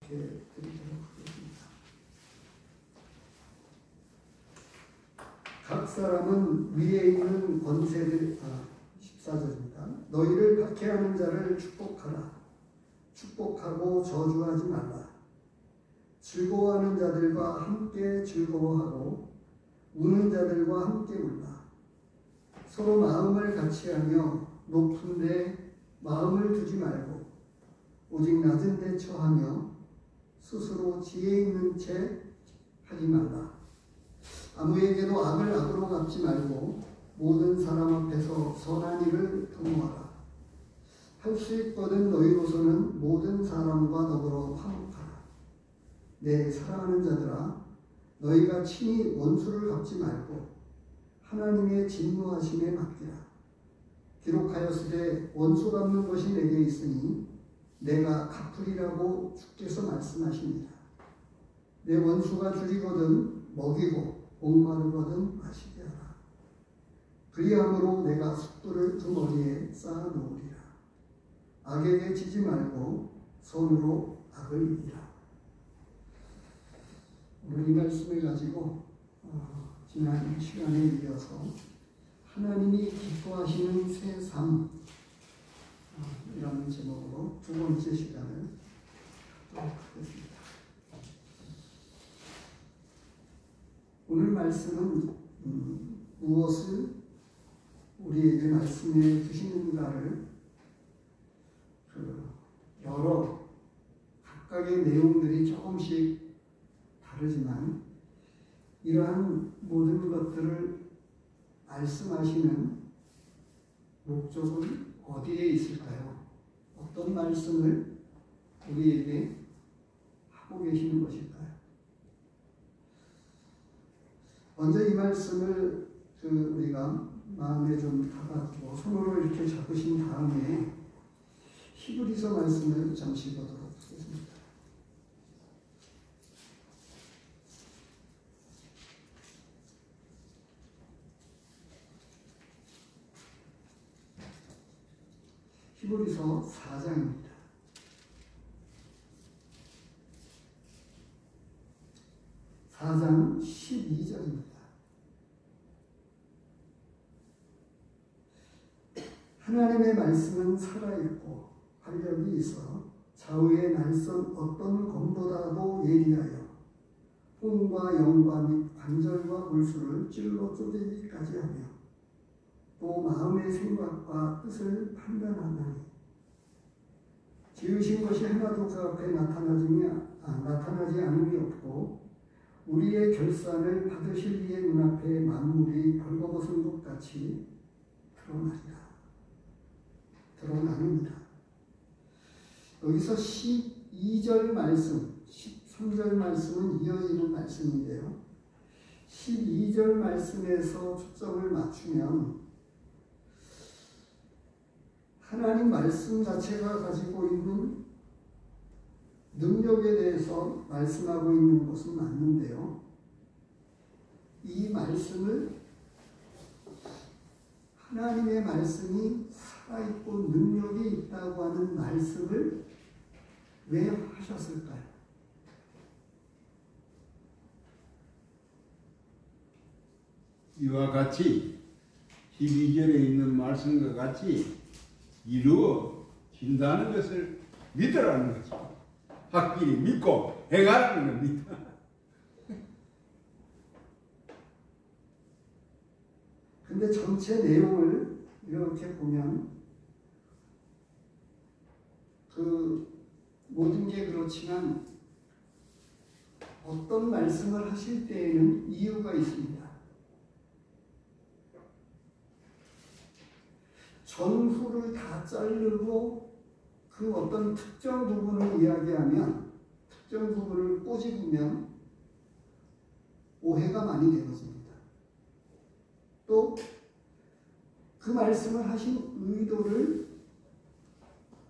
이렇게 드리도록 하겠습니다. 각 사람은 위에 있는 권세들, 14절입니다. 너희를 박해하는 자를 축복하라. 축복하고 저주하지 말라. 즐거워하는 자들과 함께 즐거워하고 우는 자들과 함께 울라. 서로 마음을 같이하며 높은 데 마음을 두지 말고 오직 낮은 데 처하며 스스로 지혜 있는 채 하지 말라. 아무에게도 악을 악으로 갚지 말고 모든 사람 앞에서 선한 일을 도모하라. 할 수 있거든 너희로서는 모든 사람과 더불어 화목하라. 내 사랑하는 자들아, 너희가 친히 원수를 갚지 말고 하나님의 진노하심에 맡기라. 기록하였으되 원수 갚는 것이 내게 있으니 내가 갚으리라고 주께서 말씀하십니다. 내 원수가 줄이거든 먹이고 목마르거든 마시게 하라. 그리함으로 내가 숯불을 그 머리에 쌓아 놓으리라. 악에게 지지 말고 손으로 악을 이기라. 오늘 이 말씀을 가지고 지난 시간에 이어서 하나님이 기뻐하시는 새 삶, 이라는 제목으로 두 번째 시간을 갖도록 하겠습니다. 오늘 말씀은 무엇을 우리에게 말씀해 주시는가를 여러 각각의 내용들이 조금씩 다르지만 이러한 모든 것들을 말씀하시는 목적은 어디에 있을까요? 어떤 말씀을 우리에게 하고 계시는 것일까요? 먼저 이 말씀을 우리가 마음에 좀 다가두고 손으로 이렇게 잡으신 다음에 히브리서 말씀을 잠시 보도록 하겠습니다. 히브리서 4장입니다. 4장 12절입니다. 하나님의 말씀은 살아있고 활력이 있어 좌우의 날선 어떤 검보다도 예리하여 혼과 영과 및 관절과 골수를 찔러 쪼개기까지 하며 또 마음의 생각과 뜻을 판단하나니 지으신 것이 하나도 그 앞에 나타나지 않음이 없고 우리의 결산을 받으실 이의 눈앞에 만물이 벌거벗은 것 같이 드러나느니라. 여기서 12절 말씀, 13절 말씀은 이어지는 말씀인데요. 12절 말씀에서 초점을 맞추면 하나님 말씀 자체가 가지고 있는 능력에 대해서 말씀하고 있는 것은 맞는데요. 이 말씀을 하나님의 말씀이 살아있고 능력이 있다고 하는 말씀을 왜 하셨을까요? 이와 같이 12절에 있는 말씀과 같이 이루어진다는 것을 믿으라는 것입니다. 확실히 믿고 행하라는 겁니다. 근데 전체 내용을 이렇게 보면 모든 게 그렇지만 어떤 말씀을 하실 때에는 이유가 있습니다. 전후를 다 자르고 그 어떤 특정 부분을 이야기하면, 특정 부분을 꼬집으면 오해가 많이 되어집니다. 또 그 말씀을 하신 의도를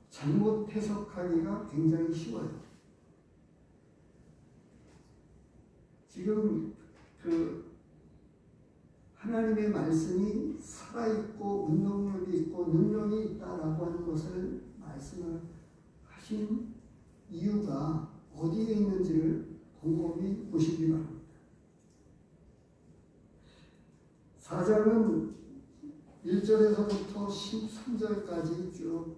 잘못 해석하기가 굉장히 쉬워요. 지금 하나님의 말씀이 살아있고 운동력이 있고 능력이 있다라고 하는 것을 말씀을 하신 이유가 어디에 있는지를 곰곰이 보시기 바랍니다. 4장은 1절에서부터 13절까지 쭉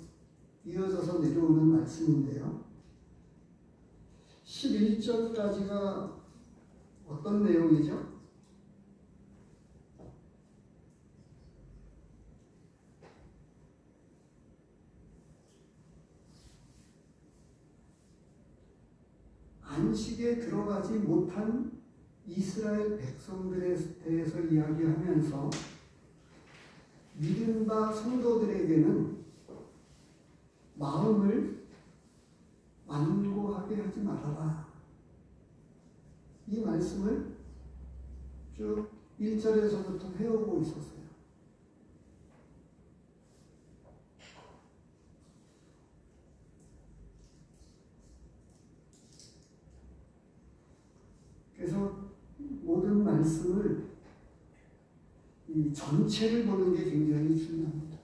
이어져서 내려오는 말씀인데요. 11절까지가 어떤 내용이죠? 안식에 들어가지 못한 이스라엘 백성들에 대해서 이야기하면서 믿은 바 성도들에게는 마음을 완고하게 하지 말아라. 이 말씀을 쭉 1절에서부터 해오고 있었어요. 그래서 모든 말씀을 이 전체를 보는 게 굉장히 중요합니다.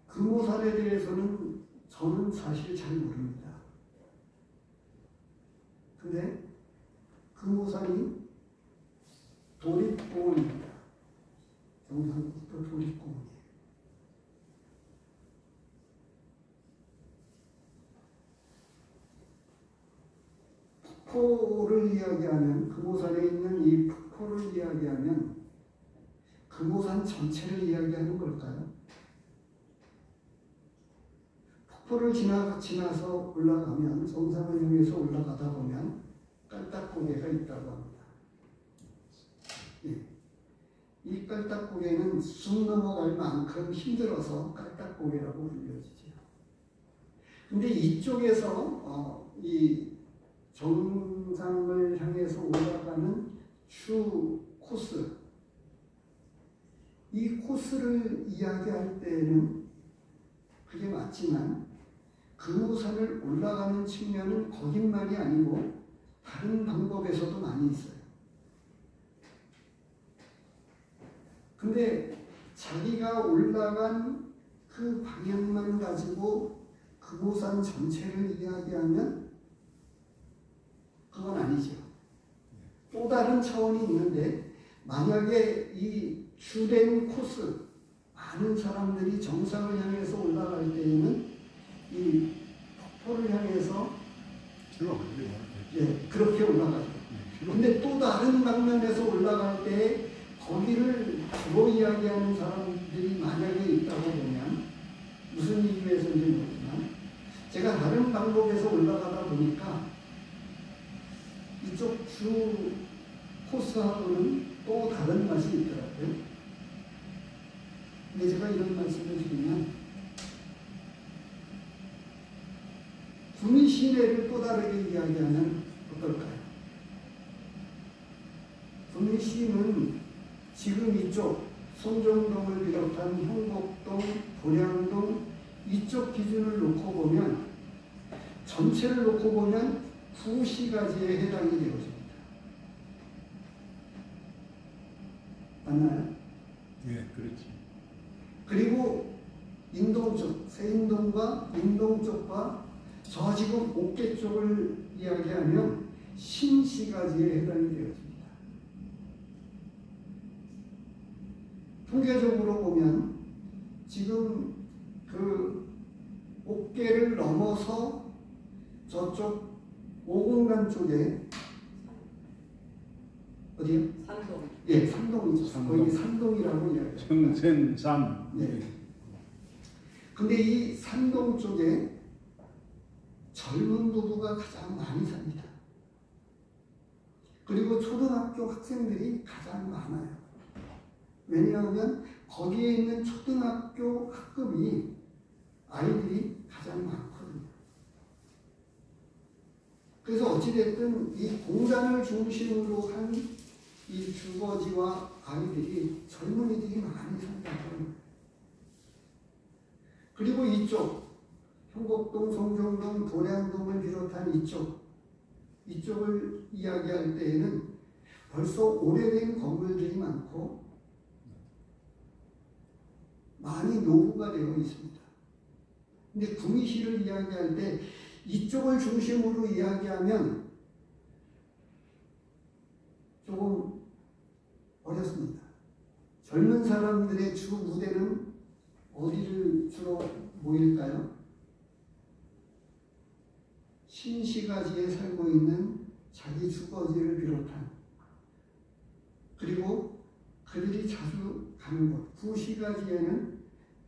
금오살에 대해서는 저는 사실 잘 모릅니다. 근데 금오살이 도립공원입니다. 경상북도 도립공원이에요. 폭포를 이야기하면, 금오산에 있는 이 폭포를 이야기하면 금오산 전체를 이야기하는 걸까요? 폭포를 지나서 올라가면, 정상을 향해서 올라가다 보면 깔딱고개가 있다고 합니다. 예. 이 깔딱고개는 숨 넘어갈 만큼 힘들어서 깔딱고개라고 불려지죠. 근데 이쪽에서 이 정상을 향해서 올라가는 추 코스, 이 코스를 이야기할 때에는 그게 맞지만 금오산을 올라가는 측면은 거짓말이 아니고 다른 방법에서도 많이 있어요. 근데 자기가 올라간 그 방향만 가지고 금오산 전체를 이야기하면 그건 아니죠. 또 다른 차원이 있는데, 만약에 이 주된 코스, 많은 사람들이 정상을 향해서 올라갈 때에는 이 폭포를 향해서 그렇게 올라가죠. 근데 또 다른 방면에서 올라갈 때 거기를 주로 이야기하는 사람들이 만약에 있다고 보면, 무슨 이유에서인지 모르지만 제가 다른 방법에서 올라가다 보니까 이쪽 주 코스하고는 또 다른 맛이 있더라고요. 근데 제가 이런 말씀을 드리면, 구미 시내를 또 다르게 이야기하면 어떨까요? 구미 시는 지금 이쪽 손정동을 비롯한 형곡동, 보량동 이쪽 기준을 놓고 보면, 전체를 놓고 보면 구시가지에 해당이 되어집니다. 맞나요? 예, 그렇지. 그리고 인동 쪽, 세인동과 인동 쪽과 저 지금 옥계 쪽을 이야기하면 신시가지에 해당이 되어집니다. 통계적으로 보면 지금 그 옥계를 넘어서 저쪽 오공간 쪽에 어디요? 산동. 예, 산동이죠. 산동. 거기 산동이라고 이야기해요. 청생산. 네. 근데 이 산동 쪽에 젊은 부부가 가장 많이 삽니다. 그리고 초등학교 학생들이 가장 많아요. 왜냐하면 거기에 있는 초등학교 학급이 아이들이 가장 많거든요. 그래서 어찌됐든 이 공단을 중심으로 한 이 주거지와 아이들이, 젊은이들이 많이 산다는 거예요. 그리고 이쪽 형곡동, 송정동, 보량동을 비롯한 이쪽을 이야기할 때에는 벌써 오래된 건물들이 많고 많이 노후가 되어 있습니다. 근데 구미시를 이야기할 때 이쪽을 중심으로 이야기하면 조금 어렵습니다. 젊은 사람들의 주 무대는 어디를 주로 모일까요? 신시가지에 살고 있는 자기 주거지를 비롯한, 그리고 그들이 자주 가는 곳, 구시가지에는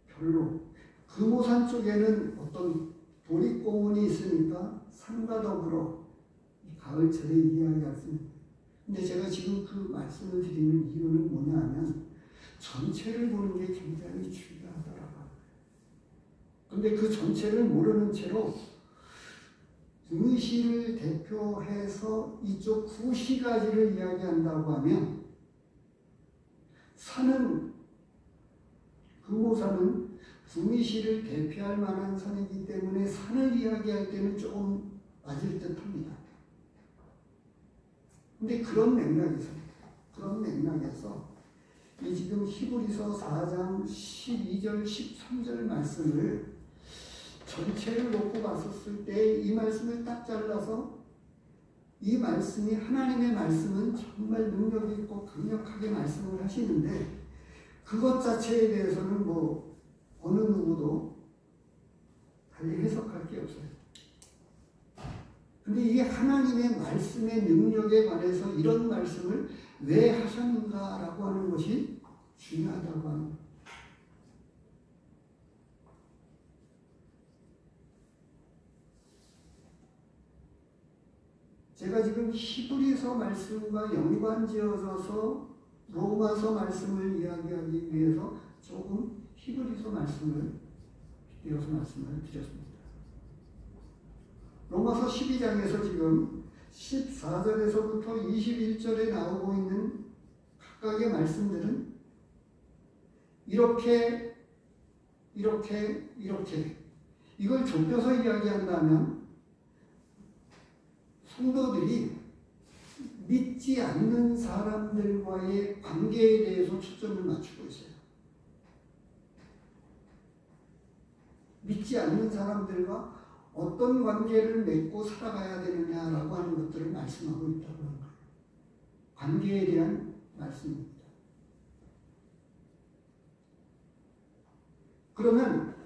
별로, 금오산 쪽에는 어떤 도립공원이 있으니까 산과 더불어 가을철에 이야기할 수 있는. 근데 제가 지금 그 말씀을 드리는 이유는 뭐냐 하면 전체를 보는 게 굉장히 중요하더라고요. 근데 그 전체를 모르는 채로 구미시를 대표해서 이쪽 구시가지를 이야기한다고 하면 산은, 금오산은 구미시를 대표할 만한 산이기 때문에 산을 이야기할 때는 조금 맞을 듯 합니다. 근데 그런 맥락에서 이 지금 히브리서 4장 12절, 13절 말씀을 전체를 놓고 봤었을 때 이 말씀을 딱 잘라서 이 말씀이 하나님의 말씀은 정말 능력 있고 강력하게 말씀을 하시는데 그것 자체에 대해서는 뭐 어느 누구도 달리 해석할 게 없어요. 근데 이게 하나님의 말씀의 능력에 관해서 이런 말씀을 왜 하셨는가라고 하는 것이 중요하다고 합니다. 제가 지금 히브리서 말씀과 연관지어져서 로마서 말씀을 이야기하기 위해서 조금 히브리서 말씀을 빗대어서 말씀을 드렸습니다. 로마서 12장에서 지금 14절에서부터 21절에 나오고 있는 각각의 말씀들은 이렇게 이걸 좁혀서 이야기한다면 성도들이 믿지 않는 사람들과의 관계에 대해서 초점을 맞추고 있어요. 믿지 않는 사람들과 어떤 관계를 맺고 살아가야 되느냐라고 하는 것들을 말씀하고 있다고 하는 거예요. 관계에 대한 말씀입니다. 그러면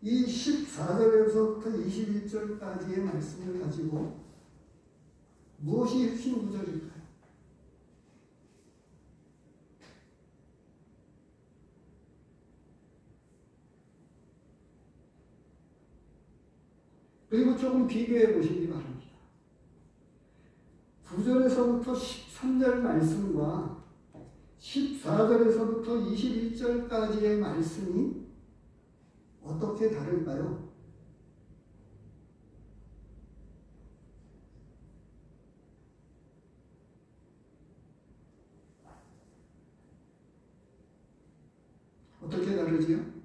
이 14절에서부터 21절까지의 말씀을 가지고 무엇이 핵심 구절일까요? 그리고 조금 비교해 보시기 바랍니다. 9절에서부터 13절 말씀과 14절에서부터 21절까지의 말씀이 어떻게 다를까요? 어떻게 다르지요?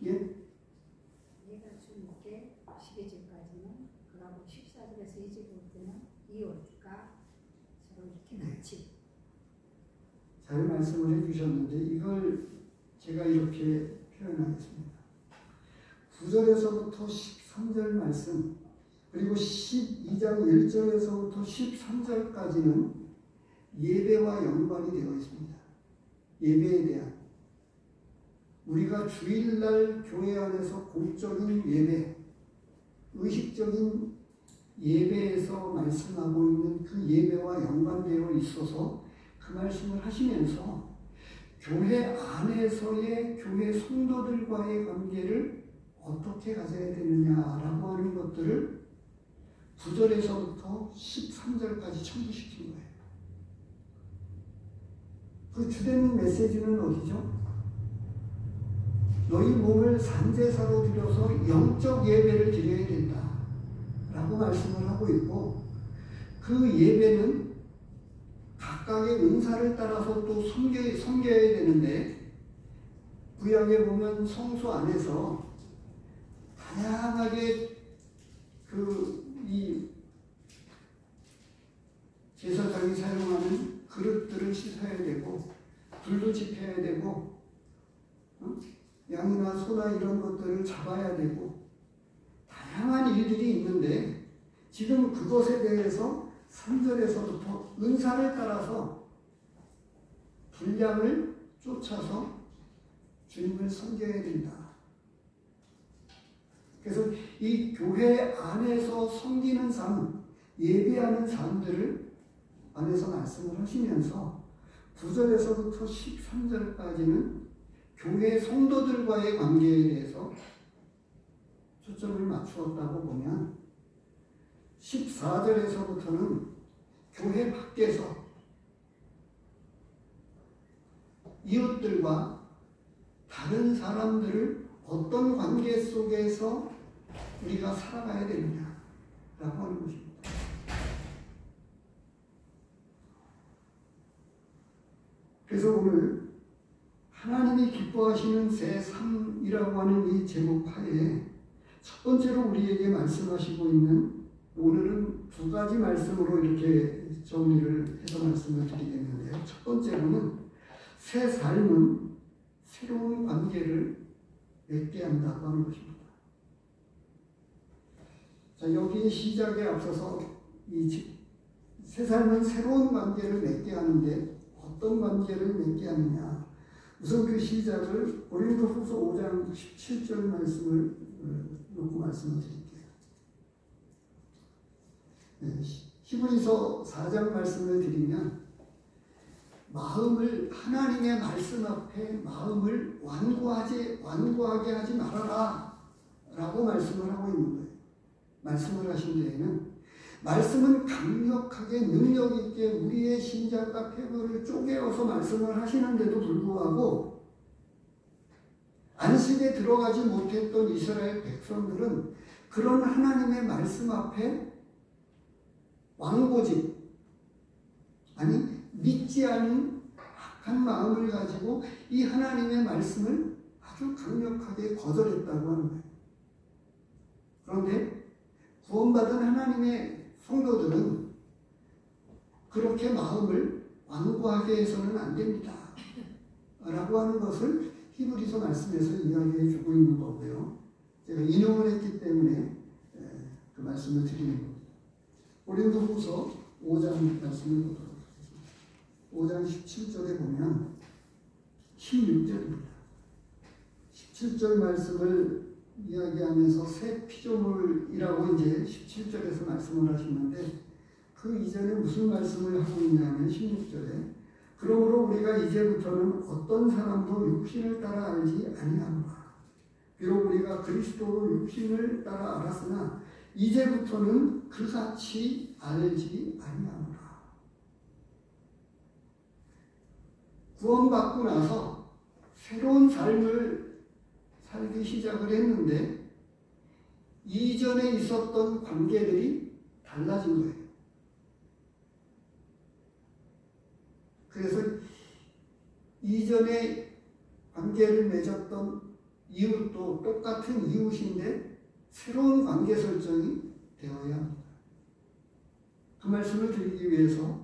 예? 내가 주님께 12절까지는 그러고 14절에서 20절부터는 이웃과 서로 이렇게 같이 잘 말씀을 해주셨는데 이걸 제가 이렇게 표현하겠습니다. 9절에서부터 13절 말씀 그리고 12장 1절에서부터 13절까지는 예배와 연관이 되어 있습니다. 예배에 대한 우리가 주일날 교회 안에서 공적인 예배, 의식적인 예배에서 말씀하고 있는 그 예배와 연관되어 있어서 그 말씀을 하시면서 교회 안에서의 교회 성도들과의 관계를 어떻게 가져야 되느냐라고 하는 것들을 9절에서부터 13절까지 첨부시킨 거예요. 그 주된 메시지는 어디죠? 너희 몸을 산제사로 드려서 영적 예배를 드려야 된다 라고 말씀을 하고 있고 그 예배는 각각의 은사를 따라서 또 섬겨야 되는데 구약에 보면 성소 안에서 다양하게 이 제사장이 사용하는 그릇들을 씻어야 되고, 불도 지펴야 되고, 양이나 소나 이런 것들을 잡아야 되고, 다양한 일들이 있는데, 지금 그것에 대해서 3절에서부터 은사를 따라서 분량을 쫓아서 주님을 섬겨야 된다. 그래서 이 교회 안에서 섬기는 삶, 예배하는 삶들을 안에서 말씀을 하시면서 9절에서부터 13절까지는 교회 성도들과의 관계에 대해서 초점을 맞추었다고 보면 14절에서부터는 교회 밖에서 이웃들과 다른 사람들을 어떤 관계 속에서 우리가 살아가야 되느냐라고 하는 것입니다. 그래서 오늘 하나님이 기뻐하시는 새 삶이라고 하는 이 제목하에 첫 번째로 우리에게 말씀하시고 있는, 오늘은 두 가지 말씀으로 이렇게 정리를 해서 말씀을 드리겠는데요. 첫 번째로는 새 삶은 새로운 관계를 맺게 한다고 하는 것입니다. 자, 여기 시작에 앞서서 이 새 삶은 새로운 관계를 맺게 하는데 어떤 관계를 맺게 하느냐. 우선 그 시작을 고린도후서 5장 17절 말씀을 놓고 말씀을 드릴게요. 네, 히브리서 4장 말씀을 드리면 마음을 하나님의 말씀 앞에 마음을 완고하게 하지 말아라 라고 말씀을 하고 있는 거예요. 말씀을 하신 데에는 말씀은 강력하게 능력 있게 우리의 신장과 폐부를 쪼개어서 말씀을 하시는데도 불구하고 안식에 들어가지 못했던 이스라엘 백성들은 그런 하나님의 말씀 앞에 완고집, 아니 믿지 않은 악한 마음을 가지고 이 하나님의 말씀을 아주 강력하게 거절했다고 하는 거예요. 그런데 구원받은 하나님의 성도들은 그렇게 마음을 완고하게 해서는 안 됩니다 라고 하는 것을 히브리서 말씀에서 이야기해 주고 있는 거고요. 제가 인용을 했기 때문에 그 말씀을 드리는 겁니다. 고린도후서 5장 말씀을 보도록 하겠습니다. 5장 17절에 보면 16절입니다. 17절 말씀을 이야기하면서 새 피조물이라고 이제 17절에서 말씀을 하시는데, 그 이전에 무슨 말씀을 하고 있냐면 16절에 그러므로 우리가 이제부터는 어떤 사람도 육신을 따라 알지 아니하노라. 비록 우리가 그리스도로 육신을 따라 알았으나 이제부터는 그같이 알지 아니하노라. 구원받고 나서 새로운 삶을 살기 시작을 했는데 이전에 있었던 관계들이 달라진 거예요. 그래서 이전에 관계를 맺었던 이웃도 똑같은 이웃인데 새로운 관계 설정이 되어야 합니다. 그 말씀을 드리기 위해서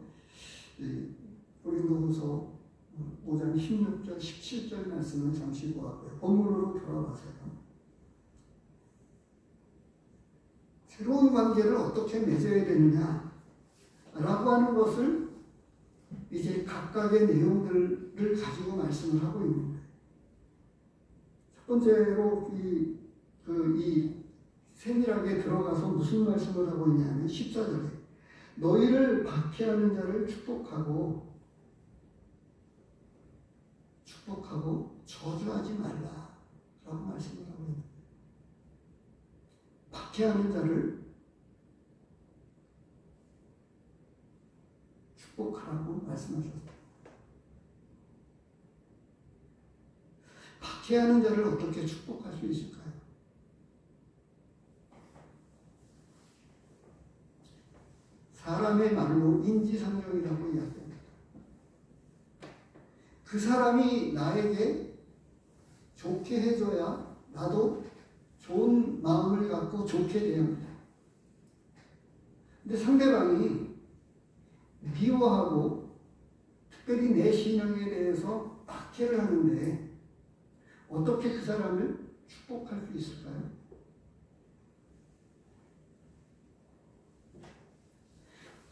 고린도후서 5장 16절, 17절 말씀을 잠시 보았고요. 본문으로 돌아가세요. 새로운 관계를 어떻게 맺어야 되느냐 라고 하는 것을 이제 각각의 내용들을 가지고 말씀을 하고 있는 거예요. 첫 번째로 이 세밀하게 들어가서 무슨 말씀을 하고 있냐면 14절에 너희를 박해하는 자를 축복하고 저주하지 말라 라고 말씀을 하고 있는 거예요. 박해하는 자를 축복하라고 말씀하셨습니다. 박해하는 자를 어떻게 축복할 수 있을까요? 사람의 말로 인지상정이라고 이야기합니다. 그 사람이 나에게 좋게 해줘야 나도 좋은 마음을 갖고 좋게 대합니다. 근데 상대방이 미워하고 특별히 내 신앙에 대해서 박해를 하는데 어떻게 그 사람을 축복할 수 있을까요?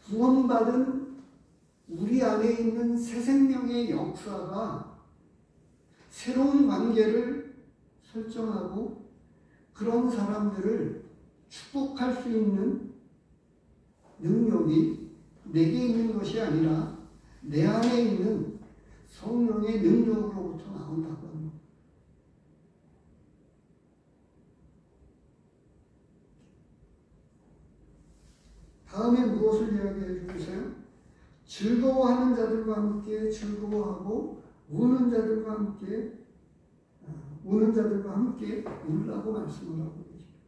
구원받은 우리 안에 있는 새 생명의 역사가 새로운 관계를 설정하고 그런 사람들을 축복할 수 있는 능력이 내게 있는 것이 아니라 내 안에 있는 성령의 능력으로부터 나온다고 합니다. 다음에 무엇을 이야기해 주세요? 즐거워하는 자들과 함께 즐거워하고 우는 자들과 함께 울라고 말씀을 하고 계십니다.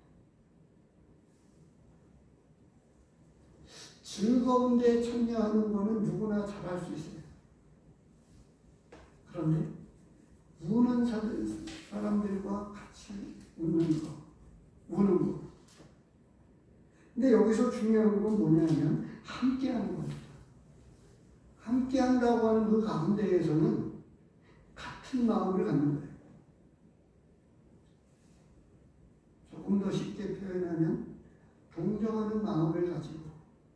즐거운데 참여하는 것은 누구나 잘할 수 있어요. 그런데 우는 사람들과 같이 우는 거. 근데 여기서 중요한 건 뭐냐면 함께 하는 겁니다. 함께 한다고 하는 그 가운데에서는 같은 마음을 갖는 거예요. 조금 더 쉽게 표현하면 동정하는 마음을 가지고,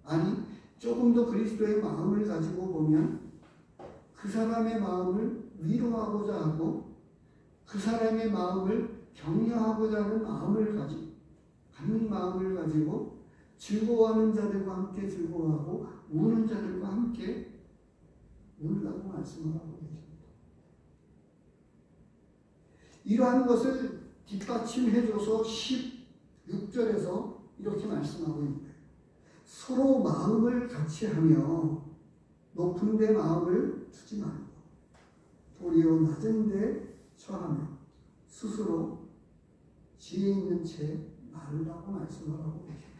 아니 조금 더 그리스도의 마음을 가지고 보면 그 사람의 마음을 위로하고자 하고 그 사람의 마음을 격려하고자 하는 마음을 갖는 마음을 가지고 즐거워하는 자들과 함께 즐거워하고 우는 자들과 함께 울라고 말씀을 하고 계십니다. 이러한 것을 뒷받침해줘서 16절에서 이렇게 말씀하고 있는 거예요. 서로 마음을 같이 하며 높은 데 마음을 두지 말고 도리어 낮은 데 처하며 스스로 지혜 있는 채 말라고 말씀을 하고 계십니다.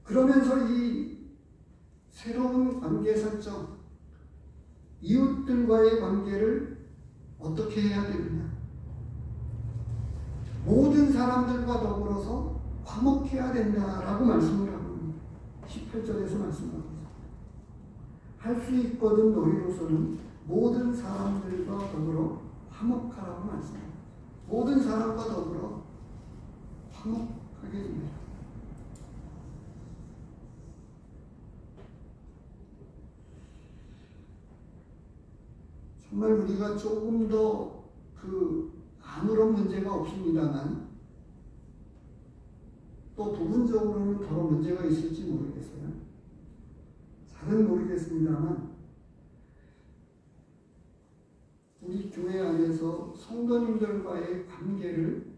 그러면서 이 새로운 관계 설정, 이웃들과의 관계를 어떻게 해야 되느냐? 모든 사람들과 더불어서 화목해야 된다라고 말씀을 하고 있습니다. 18절에서 말씀하고 있습니다. 할 수 있거든 너희로서는 모든 사람들과 더불어 화목하라고 말씀합니다. 모든 사람과 더불어 화목하게 됩니다. 정말 우리가 조금 더 아무런 문제가 없습니다만 또 부분적으로는 더 문제가 있을지 모르겠어요. 잘은 모르겠습니다만 우리 교회 안에서 성도님들과의 관계를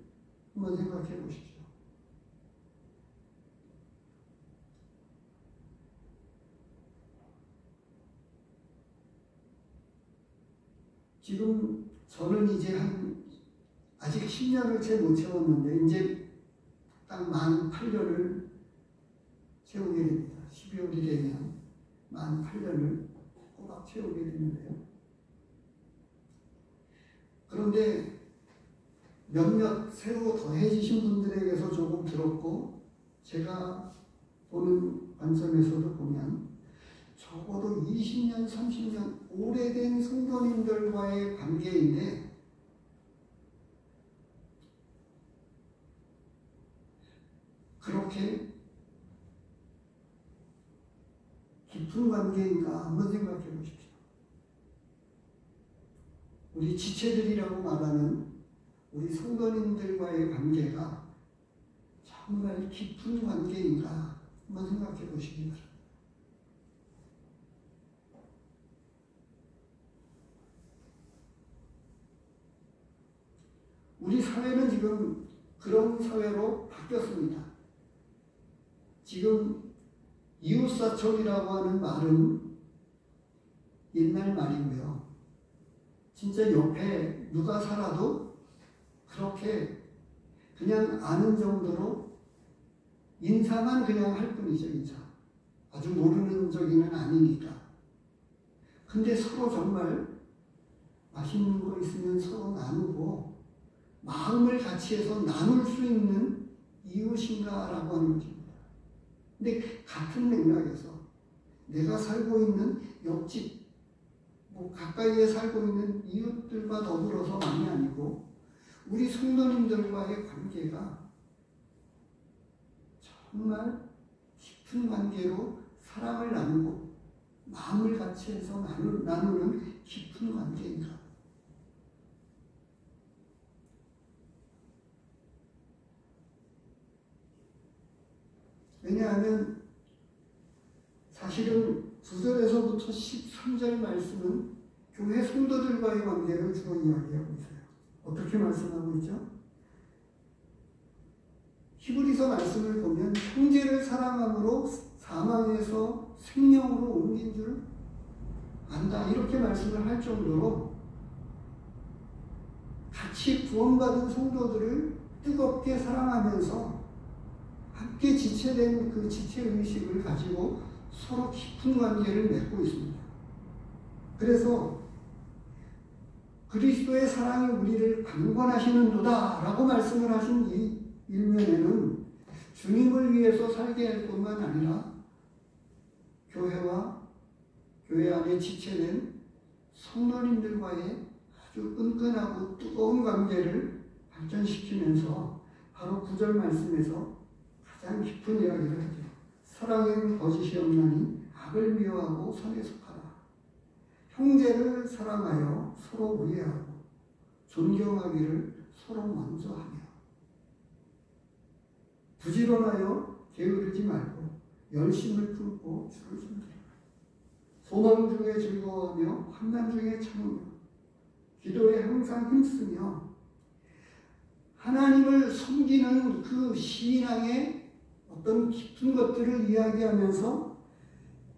한번 생각해 보십시오. 지금 저는 이제 아직 10년을 채 못 채웠는데 이제 딱 만 8년을 채우게 됩니다. 12월이 되면 만 8년을 꼬박 채우게 되는데요. 그런데 몇몇 새로 더해지신 분들에게서 조금 들었고 제가 보는 관점에서도 보면 적어도 20년, 30년 오래된 성도님들과의 관계인데 그렇게 깊은 관계인가 한번 생각해 보십시오. 우리 지체들이라고 말하는 우리 성도님들과의 관계가 정말 깊은 관계인가 한번 생각해 보시기 바랍니다. 우리 사회는 지금 그런 사회로 바뀌었습니다. 지금 이웃사촌이라고 하는 말은 옛날 말이고요. 진짜 옆에 누가 살아도 그렇게 그냥 아는 정도로 인사만 그냥 할 뿐이죠. 인사. 아주 모르는 적이는 아니니까. 근데 서로 정말 맛있는 거 있으면 서로 나누고 마음을 같이 해서 나눌 수 있는 이웃인가라고 하는 것입니다. 근데 같은 맥락에서 내가 살고 있는 옆집, 가까이에 살고 있는 이웃들과 더불어서만이 아니고 우리 성도님들과의 관계가 정말 깊은 관계로 사랑을 나누고 마음을 같이 해서 나누는 깊은 관계인가. 왜냐하면 사실은 9절에서부터 13절 말씀은 교회 성도들과의 관계를 주로 이야기하고 있어요. 어떻게 말씀하고 있죠? 히브리서 말씀을 보면 형제를 사랑함으로 사망에서 생명으로 옮긴 줄 안다. 이렇게 말씀을 할 정도로 같이 구원받은 성도들을 뜨겁게 사랑하면서 함께 지체된 그 지체의식을 가지고 서로 깊은 관계를 맺고 있습니다. 그래서 그리스도의 사랑이 우리를 강권하시는도다 라고 말씀을 하신 이 일면에는 주님을 위해서 살게 할 뿐만 아니라 교회와 교회 안에 지체된 성도님들과의 아주 끈끈하고 뜨거운 관계를 발전시키면서 바로 9절 말씀에서 가장 깊은 이야기를 하죠. 사랑에는 거짓이 없나니 악을 미워하고 선에 속하라. 형제를 사랑하여 서로 우애하고 존경하기를 서로 먼저 하며 부지런하여 게으르지 말고 열심을 품고 주를 섬기라. 소망 중에 즐거워하며 환난 중에 참으며 기도에 항상 힘쓰며 하나님을 섬기는 그 신앙의 어떤 깊은 것들을 이야기하면서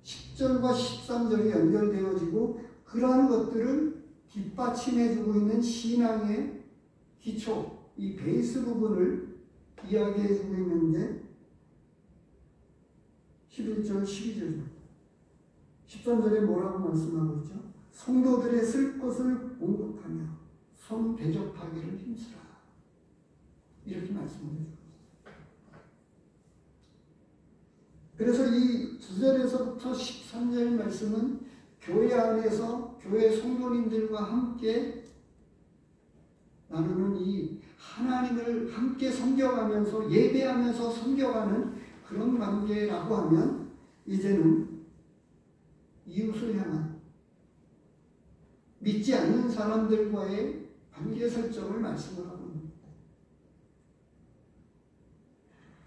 10절과 13절이 연결되어지고 그러한 것들을 뒷받침해주고 있는 신앙의 기초, 이 베이스 부분을 이야기해주고 있는 게 11절, 12절입니다. 13절에 뭐라고 말씀하고 있죠? 성도들의 쓸 것을 공급하며 성 대접하기를 힘쓰라. 이렇게 말씀을 해주고 그래서 이 9절에서부터 13절 말씀은 교회 안에서 교회 성도님들과 함께 나누는 이 하나님을 함께 섬겨가면서 예배하면서 섬겨가는 그런 관계라고 하면 이제는 이웃을 향한 믿지 않는 사람들과의 관계 설정을 말씀을 하고 있습니다.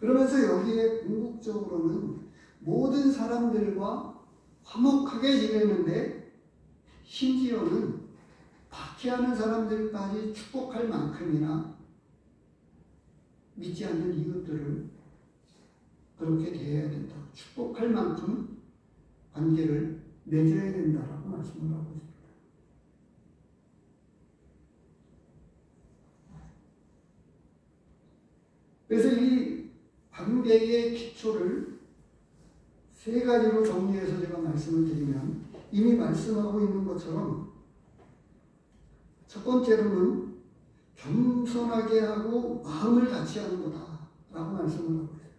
그러면서 여기에 궁극적으로는 모든 사람들과 화목하게 지내는데 심지어는 박해하는 사람들까지 축복할 만큼이나 믿지 않는 이웃들을 그렇게 대해야 된다. 축복할 만큼 관계를 맺어야 된다라고 말씀을 하고 있습니다. 그래서 이 관계의 기초를 세 가지로 정리해서 제가 말씀을 드리면 이미 말씀하고 있는 것처럼 첫 번째로는 겸손하게 하고 마음을 같이 하는 거다 라고 말씀을 하고 있어요.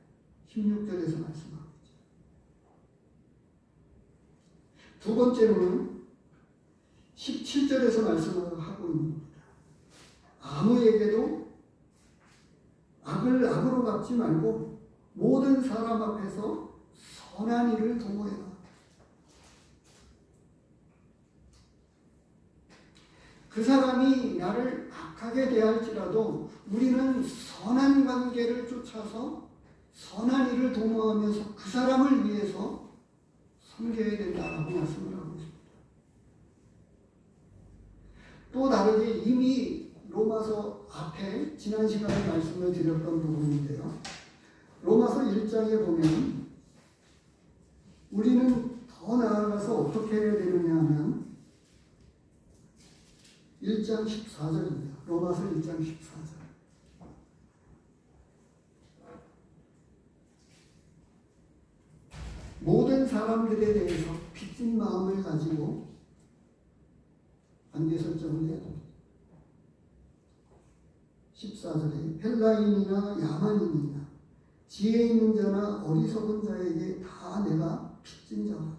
16절에서 말씀하고 있죠. 두 번째로는 17절에서 말씀을 하고 있는 겁니다. 아무에게도 악을 악으로 갚지 말고 모든 사람 앞에서 선한 일을 도모해라. 그 사람이 나를 악하게 대할지라도 우리는 선한 관계를 쫓아서 선한 일을 도모하면서 그 사람을 위해서 섬겨야 된다라고 말씀을 하고 있습니다. 또 다르게 이미 로마서 앞에 지난 시간에 말씀을 드렸던 부분인데요. 로마서 1장에 보면 우리는 더 나아가서 어떻게 해야 되느냐 하면 1장 14절입니다. 로마서 1장 14절. 모든 사람들에 대해서 빚진 마음을 가지고 관계 설정을 해야 됩니다. 14절에 헬라인이나 야만인이나 지혜 있는 자나 어리석은 자에게 다 내가 빚진 자라.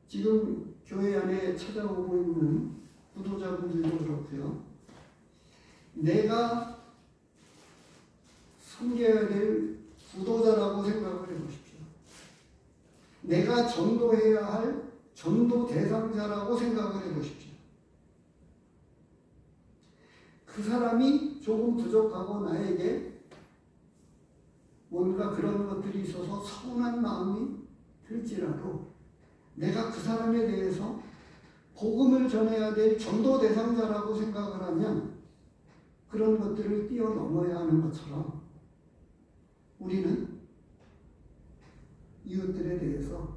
지금 교회 안에 찾아오고 있는 구도자분들도 그렇고요. 내가 섬겨야 될 구도자라고 생각을 해보십시오. 내가 전도해야 할 전도 대상자라고 생각을 해보십시오. 그 사람이 조금 부족하고 나에게 뭔가 그런 것들이 있어서 서운한 마음이 들지라도 내가 그 사람에 대해서 복음을 전해야 될 전도 대상자라고 생각을 하면 그런 것들을 뛰어넘어야 하는 것처럼 우리는 이웃들에 대해서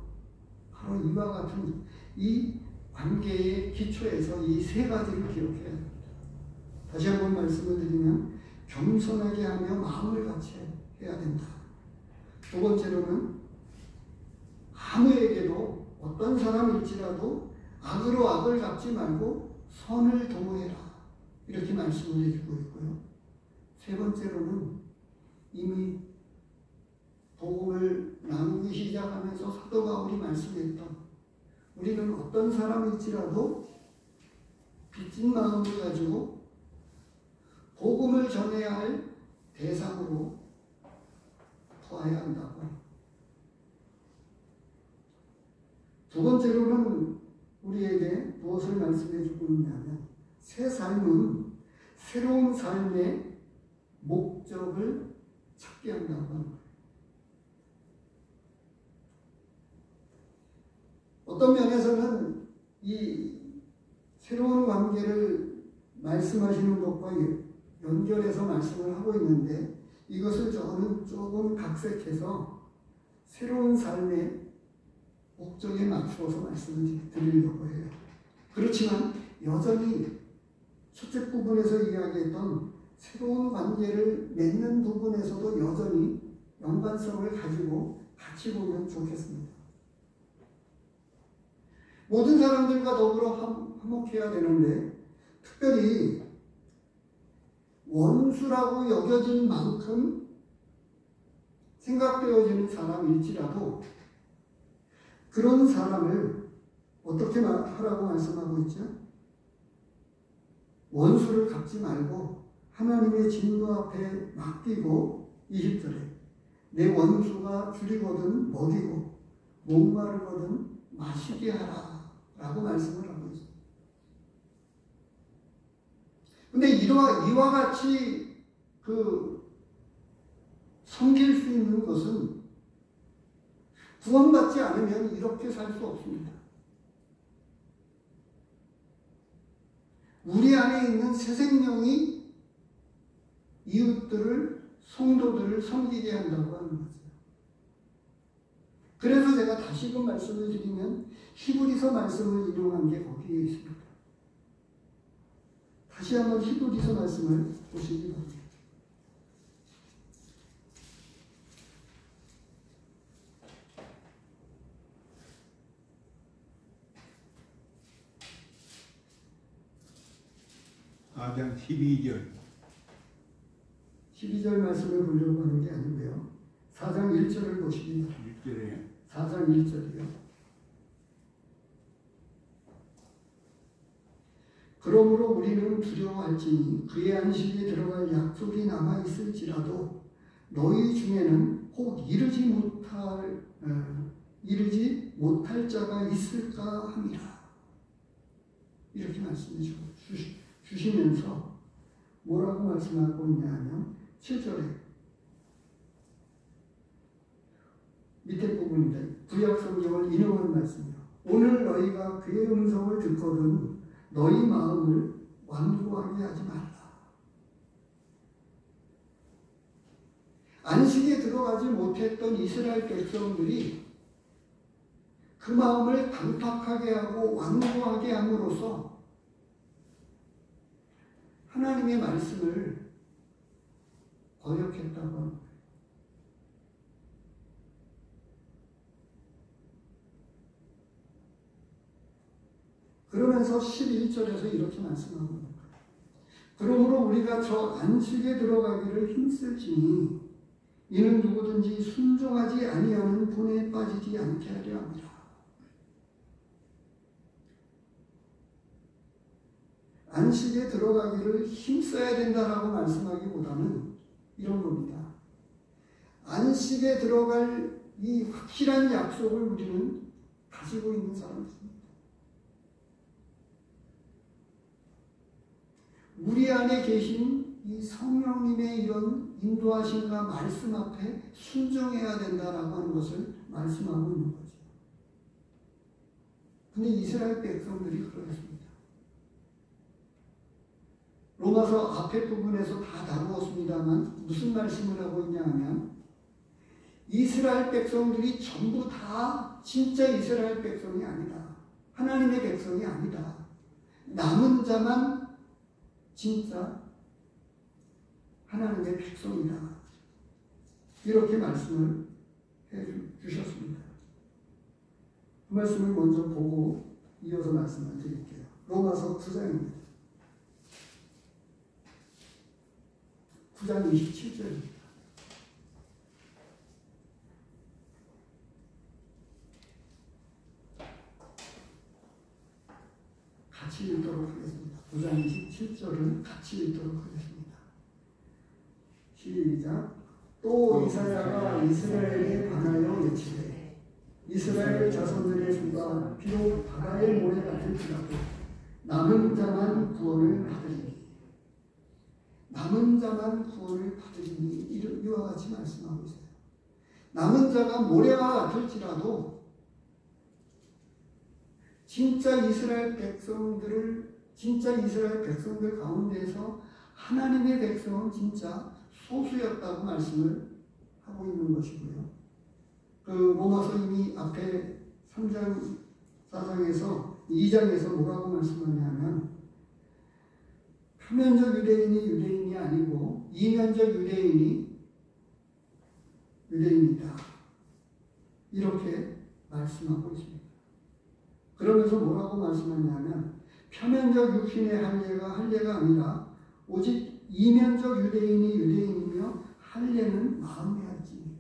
바로 이와 같은 이 관계의 기초에서 이 세 가지를 기억해야 됩니다. 다시 한번 말씀을 드리면 겸손하게 하며 마음을 같이 해야 된다. 두 번째로는 아무에게도 어떤 사람일지라도 악으로 악을 갚지 말고 선을 도모해라. 이렇게 말씀을 해주고 있고요. 세 번째로는 이미 복음을 나누기 시작하면서 사도 바울이 말씀했던 우리는 어떤 사람일지라도 빚진 마음을 가지고 복음을 전해야 할 대상으로 더해야 한다고. 두 번째로는 우리에게 무엇을 말씀해 주고 있냐면 새 삶은 새로운 삶의 목적을 찾게 한다고 하는 거예요. 어떤 면에서는 이 새로운 관계를 말씀하시는 것과 연결해서 말씀을 하고 있는데 이것을 저는 조금 각색해서 새로운 삶의 목적에 맞추어서 말씀을 드리려고 해요. 그렇지만 여전히 첫째 부분에서 이야기했던 새로운 관계를 맺는 부분에서도 여전히 연관성을 가지고 같이 보면 좋겠습니다. 모든 사람들과 더불어 화목해야 되는데 특별히 원수라고 여겨질 만큼 생각되어지는 사람일지라도 그런 사람을 어떻게 하라고 말씀하고 있죠? 원수를 갚지 말고 하나님의 진노 앞에 맡기고 20절에 내 원수가 줄이거든 먹이고 목마르거든 마시게 하라 라고 말씀을 하고 있습니다. 근데 이와 같이 섬길 수 있는 것은 구원받지 않으면 이렇게 살 수 없습니다. 우리 안에 있는 새 생명이 이웃들을, 성도들을 섬기게 한다고 하는 거죠. 그래서 제가 다시금 말씀을 드리면 히브리서 말씀을 인용한 게 거기에 있습니다. 다시 한번 히브리서 말씀을 보시기 바랍니다. 장 12절 12절 말씀을 보려고 하는 게 아니고요. 4장 1절을 보시기 바랍니다. 1절에 4장 1절이요. 그러므로 우리는 두려워할지니 그의 안식에 들어갈 약속이 남아있을지라도 너희 중에는 혹 이르지 못할 자가 있을까 함이라. 이렇게 말씀해 주시면서 뭐라고 말씀하고 있냐 하면 7절에 밑에 부분입니다. 구약 성경을 인용한 말씀이요. 오늘 너희가 그의 음성을 듣거든 너희 마음을 완고하게 하지 말라. 안식에 들어가지 못했던 이스라엘 백성들이 그 마음을 강팍하게 하고 완고하게 함으로써 하나님의 말씀을 거역했다고 합니다. 그러면서 11절에서 이렇게 말씀하고 있는 거예요. 그러므로 우리가 저 안식에 들어가기를 힘쓸지니 이는 누구든지 순종하지 아니하는 분에 빠지지 않게 하려 합니다. 안식에 들어가기를 힘써야 된다라고 말씀하기보다는 이런 겁니다. 안식에 들어갈 이 확실한 약속을 우리는 가지고 있는 사람입니다. 우리 안에 계신 이 성령님의 이런 인도하심과 말씀 앞에 순종해야 된다라고 하는 것을 말씀하고 있는 거죠. 근데 이스라엘 백성들이 그러했습니다. 로마서 앞에 부분에서 다 다루었습니다만 무슨 말씀을 하고 있냐 하면 이스라엘 백성들이 전부 다 진짜 이스라엘 백성이 아니다. 하나님의 백성이 아니다. 남은 자만 진짜 하나님의 백성이다. 이렇게 말씀을 해 주셨습니다. 그 말씀을 먼저 보고 이어서 말씀을 드릴게요. 로마서 9장입니다. 9장 27절입니다. 같이 읽도록 하겠습니다. 9장 27절은 같이 읽도록 하겠습니다. 시작. 또 이사야가 이스라엘에 관하여 외치되 이스라엘 자손들의 수가 비록 바다의 모래 같을지라도 남은 자만 구원을 받으리니 남은 자만 구원을 받으리니 이와 같이 말씀하고 있어요. 남은 자가 모래와 같을지라도 진짜 이스라엘 백성들 가운데서 하나님의 백성은 진짜 소수였다고 말씀을 하고 있는 것이고요. 그 로마서 이미 앞에 3장, 4장에서 2장에서 뭐라고 말씀하냐면 표면적 유대인이 유대인이 아니고 이면적 유대인이 유대인이다. 이렇게 말씀하고 있습니다. 그러면서 뭐라고 말씀하냐면 표면적 육신의 할례가 아니라 오직 이면적 유대인이 유대인이며 할례는 마음의 할지.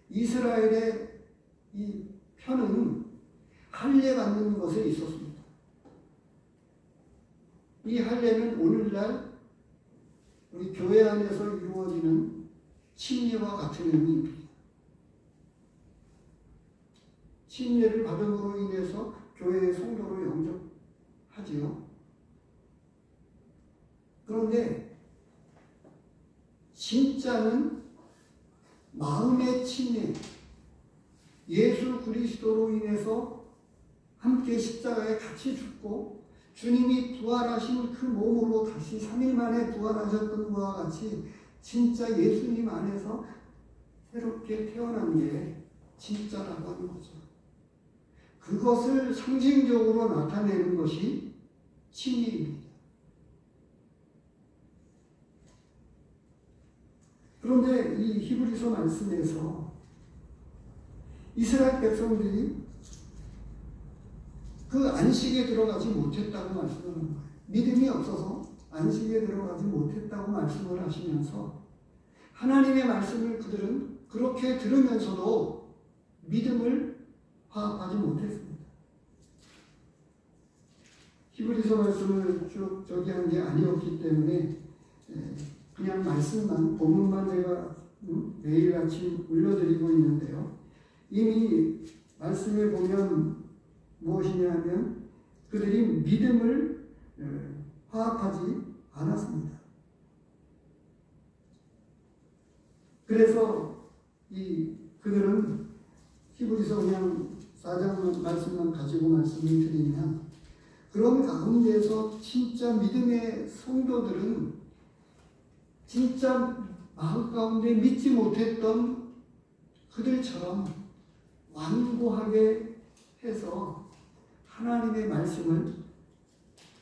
이스라엘의 이 편은 할례 받는 것에 있었습니다. 이 할례는 오늘날 우리 교회 안에서 이루어지는 침례와 같은 의미입니다. 침례를 받음으로 인해서 교회의 성도를 영접하지요. 그런데 진짜는 마음의 침례, 예수 그리스도로 인해서 함께 십자가에 같이 죽고 주님이 부활하신 그 몸으로 다시 3일 만에 부활하셨던 것과 같이 진짜 예수님 안에서 새롭게 태어난 게 진짜라고 하는 거죠. 그것을 상징적으로 나타내는 것이 침례입니다. 그런데 이 히브리서 말씀에서 이스라엘 백성들이 그 안식에 들어가지 못했다고 말씀하는 거예요. 믿음이 없어서 안식에 들어가지 못했다고 말씀을 하시면서 하나님의 말씀을 그들은 그렇게 들으면서도 믿음을 파악하지 못했습니다. 히브리서 말씀을 쭉 저기한 게 아니었기 때문에 그냥 말씀만, 본문만 제가 매일 아침 올려드리고 있는데요. 이미 말씀을 보면 무엇이냐면 그들이 믿음을 파악하지 않았습니다. 그래서 그들은 히브리서 그냥 4장 말씀만 가지고 말씀을 드리면 그런 가운데서 진짜 믿음의 성도들은 진짜 마음 가운데 믿지 못했던 그들처럼 완고하게 해서 하나님의 말씀을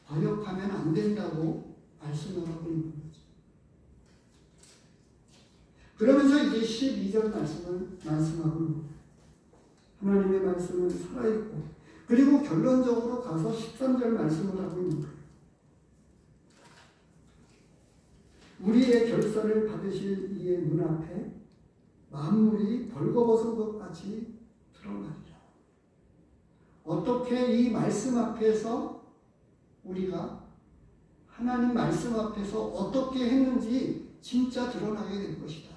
번역하면 안 된다고 말씀을 하고 있는 거죠. 그러면서 이제 12절 말씀을 말씀하고 있습니다. 하나님의 말씀은 살아있고 그리고 결론적으로 가서 13절 말씀을 하고 있는 거예요. 우리의 결산을 받으실 이의 눈앞에 만물이 벌거벗은 것 같이 드러나리라. 어떻게 이 말씀 앞에서 우리가 하나님 말씀 앞에서 어떻게 했는지 진짜 드러나게 될 것이다.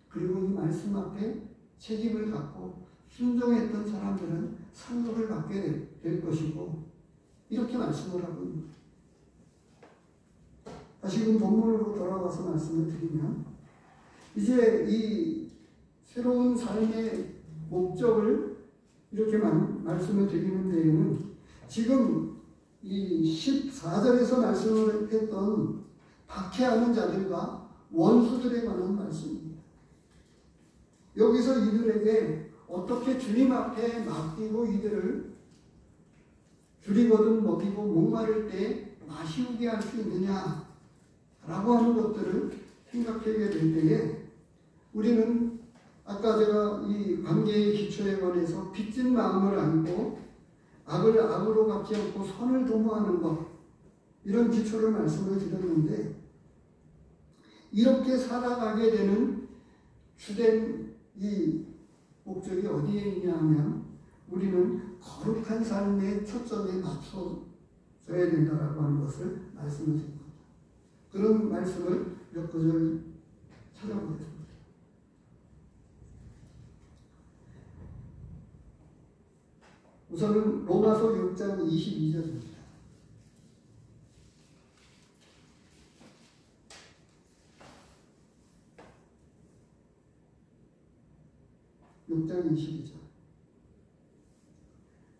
그리고 이 말씀 앞에 책임을 갖고 순종했던 사람들은 상급을 받게 될 것이고, 이렇게 말씀을 하고 있는 거예요. 다시금 본문으로 돌아와서 말씀을 드리면, 이제 이 새로운 삶의 목적을 이렇게 말씀을 드리는 데에는 지금 이 14절에서 말씀을 했던 박해하는 자들과 원수들에 관한 말씀입니다. 여기서 이들에게 어떻게 주님 앞에 맡기고 이들을 줄이거든 먹이고 목마를 때 마시우게 할 수 있느냐 라고 하는 것들을 생각하게 될 때에, 우리는 아까 제가 이 관계의 기초에 관해서 빚진 마음을 안고 악을 악으로 갚지 않고 선을 도모하는 것, 이런 기초를 말씀을 드렸는데, 이렇게 살아가게 되는 주된 이 목적이 어디에 있냐 하면, 우리는 거룩한 삶의 초점에 맞춰줘야 된다라고 하는 것을 말씀을 드립니다. 그런 말씀을 몇 구절 찾아보겠습니다. 우선은 로마서 6장 22절입니다.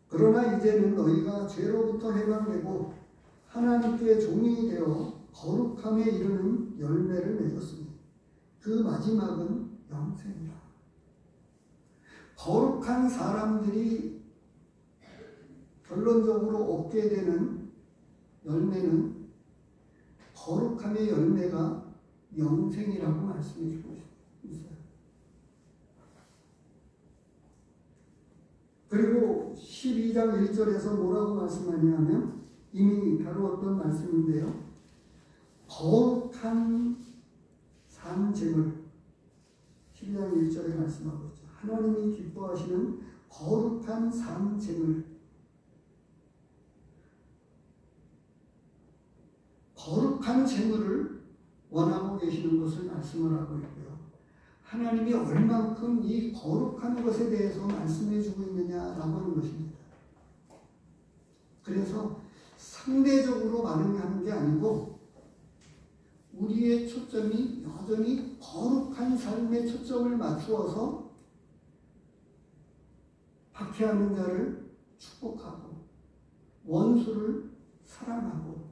그러나 이제는 너희가 죄로부터 해방되고 하나님께 종이 되어 거룩함에 이르는 열매를 맺었으니 그 마지막은 영생이라. 거룩한 사람들이 결론적으로 얻게 되는 열매는, 거룩함의 열매가 영생이라고 말씀해 주고 있어요. 그리고 12장 1절에서 뭐라고 말씀하냐면, 이미 다루었던 말씀인데요. 거룩한 산재물, 12장 1절에 말씀하고 있죠. 하나님이 기뻐하시는 거룩한 산재물, 거룩한 재물을 원하고 계시는 것을 말씀을 하고 있고요. 하나님이 얼만큼 이 거룩한 것에 대해서 말씀해 주고 있느냐라고 하는 것입니다. 그래서 상대적으로 반응하는 게 아니고, 우리의 초점이 여전히 거룩한 삶에 초점을 맞추어서 박해하는 자를 축복하고 원수를 사랑하고,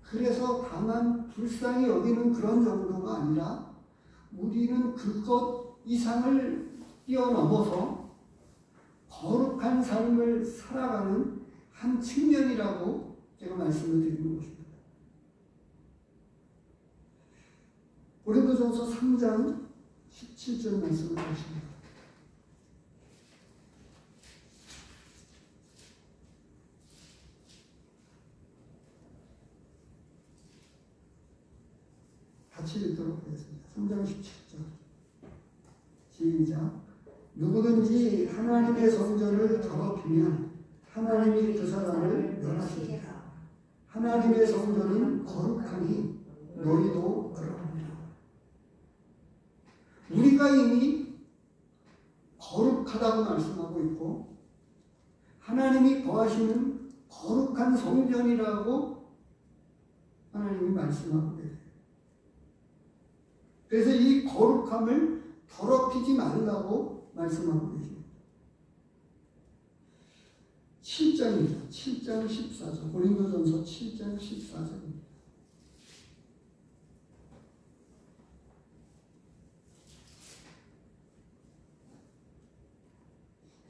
그래서 다만 불쌍히 여기는 그런 정도가 아니라, 우리는 그것 이상을 뛰어넘어서 거룩한 삶을 살아가는 한 측면이라고 제가 말씀을 드리는 것입니다. 고린도전서 3장 17절 말씀을 보십니다. 같이 읽도록 하겠습니다. 3장 17절 시작. 누구든지 하나님의 성전을 더럽히면 하나님이 그 사람을 멸하시리라. 하나님의 성전은 거룩하니 너희도 그러하니라. 우리가 이미 거룩하다고 말씀하고 있고, 하나님이 거하시는 거룩한 성전이라고 하나님이 말씀하고 계세요. 그래서 이 거룩함을 더럽히지 말라고 말씀하고 계십니다. 7장입니다. 7장 14절. 고린도전서 7장 14절입니다.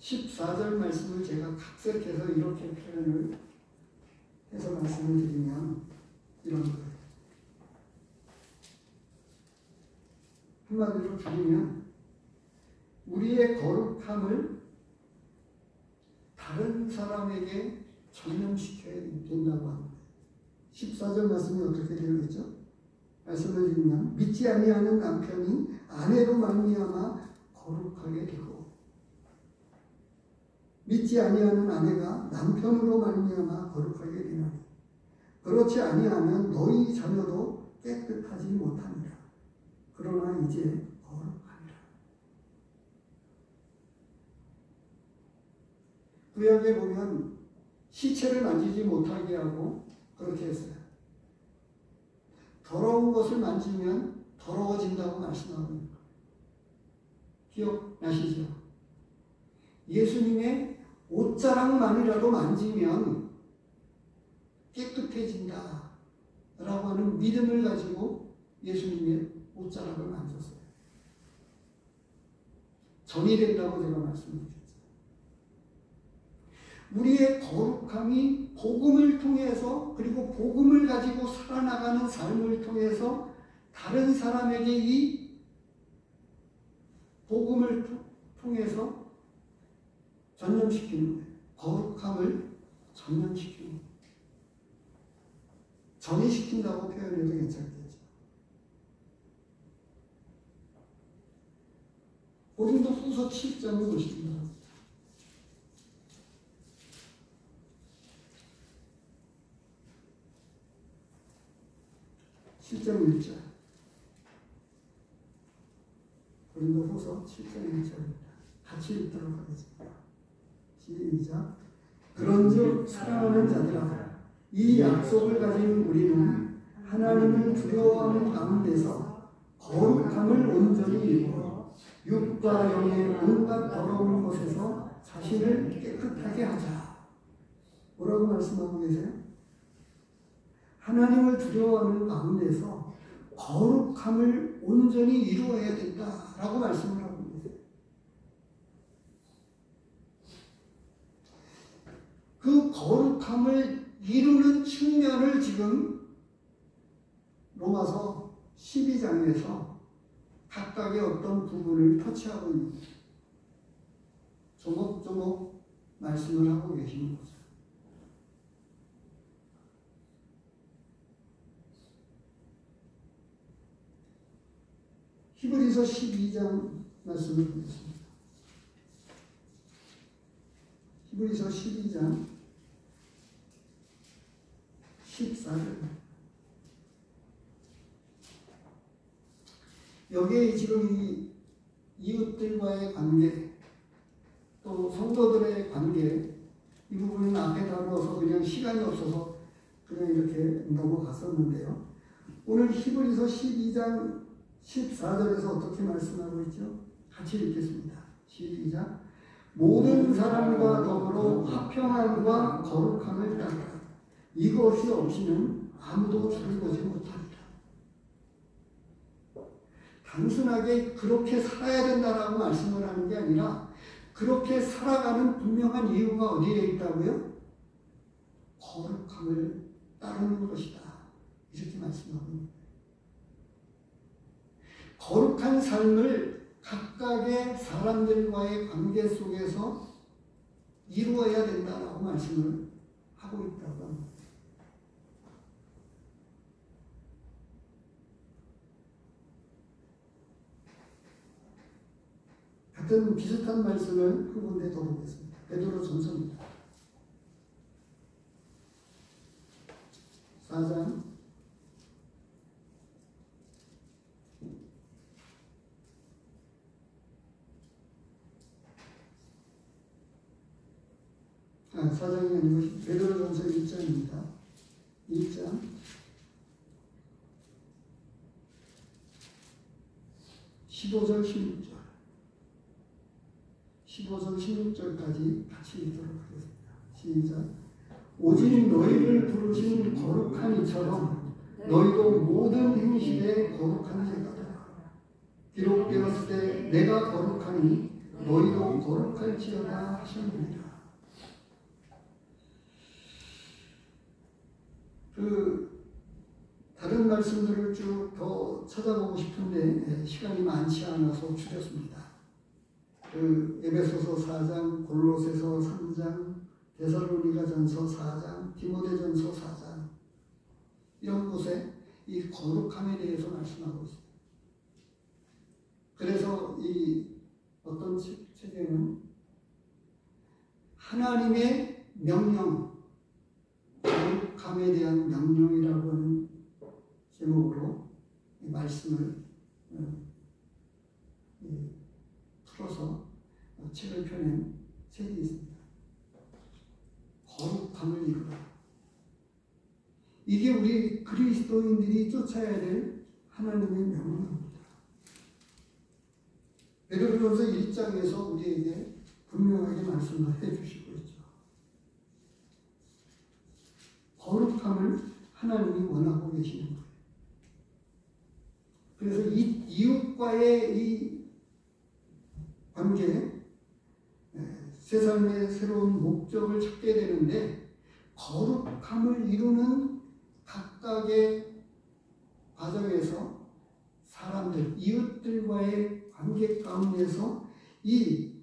(14절) 말씀을 제가 각색해서 이렇게 표현을 해서 말씀을 드리면 이런 거예요. 한마디로 줄이면, 우리의 거룩함을 다른 사람에게 전염시켜야 된다고 합니다. 14절 말씀이 어떻게 되어 있죠? 말씀을 드리면 믿지 아니하는 남편이 아내로 말미암아 거룩하게 되고 믿지 아니하는 아내가 남편으로 말미암아 거룩하게 되나니 그렇지 아니하면 너희 자녀도 깨끗하지 못하니라. 그러나 이제 거룩하니라. 구약에 보면 시체를 만지지 못하게 하고 그렇게 했어요. 더러운 것을 만지면 더러워진다고 말씀하고 있는 거예요. 기억나시죠? 예수님의 옷자락만이라도 만지면 깨끗해진다 라고 하는 믿음을 가지고 예수님의 옷자락을 만졌어요. 전이 된다고 제가 말씀드렸죠. 우리의 거룩함이 복음을 통해서 그리고 복음을 가지고 살아나가는 삶을 통해서 다른 사람에게 이 복음을 통해서 전염시키는 거예요. 거룩함을 전염시키는 거예요. 전이시킨다고 표현해도 괜찮겠죠. 고린도후서 7장을 보시기 바랍니다. 7장 1절. 고린도후서 7장 1절입니다. 같이 읽도록 하겠습니다. 시작. 그런즉 사랑하는 자들아, 이 약속을 가진 우리는 하나님을 두려워하는 가운데서 거룩함을 온전히 이루고 육과 영의 온갖 더러운 것에서 자신을 깨끗하게 하자. 뭐라고 말씀하고 계세요? 하나님을 두려워하는 가운데서 거룩함을 온전히 이루어야 된다라고 말씀을 하고 계세요. 그 거룩함을 이루는 측면을 지금 로마서 12장에서 각각의 어떤 부분을 터치하고 있는 거예요. 조목조목 말씀을 하고 계시는 거죠. 히브리서 12장 말씀을 보겠습니다. 히브리서 12장 14절. 여기에 지금 이 이웃들과의 관계, 또 성도들의 관계, 이 부분은 앞에 다뤄서 그냥 시간이 없어서 그냥 이렇게 넘어갔었는데요. 오늘 히브리서 12장 14절에서 어떻게 말씀하고 있죠? 같이 읽겠습니다. 시작. 모든 사람과 더불어 화평함과 거룩함을 따라 이것이 없이는 아무도 주를 보지 못합니다. 단순하게 그렇게 살아야 된다라고 말씀을 하는 게 아니라 그렇게 살아가는 분명한 이유가 어디에 있다고요? 거룩함을 따르는 것이다. 이렇게 말씀하고 있습니다. 거룩한 삶을 각각의 사람들과의 관계 속에서 이루어야 된다라고 말씀을 하고 있다고 합니다. 같은 비슷한 말씀을 한 군데 더 보겠습니다. 베드로전서입니다. 4장 4장이 아니고 베드로전서 1장입니다. 1장 15절 16절 15절 16절까지 같이 읽도록 하겠습니다. 시작. 오직 너희를 부르신 거룩한 이처럼 너희도 모든 행실에 거룩한 자가 되라. 기록되었을 때 내가 거룩하니 너희도 거룩할지어다 하셨느니라. 다른 말씀들을 쭉 더 찾아보고 싶은데 시간이 많지 않아서 줄였습니다. 그 에베소서 4장, 골로새서 3장, 데살로니가전서 4장, 디모데전서 4장 이런 곳에 이 거룩함에 대해서 말씀하고 있습니다. 그래서 이 어떤 책에는 하나님의 명령, 거룩함에 대한 명령이라고 하는 제목으로 이 말씀을 풀어서 책을 펴낸 책이 있습니다. 거룩함을 이루라. 이게 우리 그리스도인들이 쫓아야 될 하나님의 명령입니다. 베드로전서 1장에서 우리에게 분명하게 말씀을 해주시고 있죠. 거룩함을 하나님이 원하고 계시는 거예요. 그래서 이 이웃과의 이 관계, 새 삶의 새로운 목적을 찾게 되는데 거룩함을 이루는 각각의 과정에서 사람들, 이웃들과의 관계 가운데서 이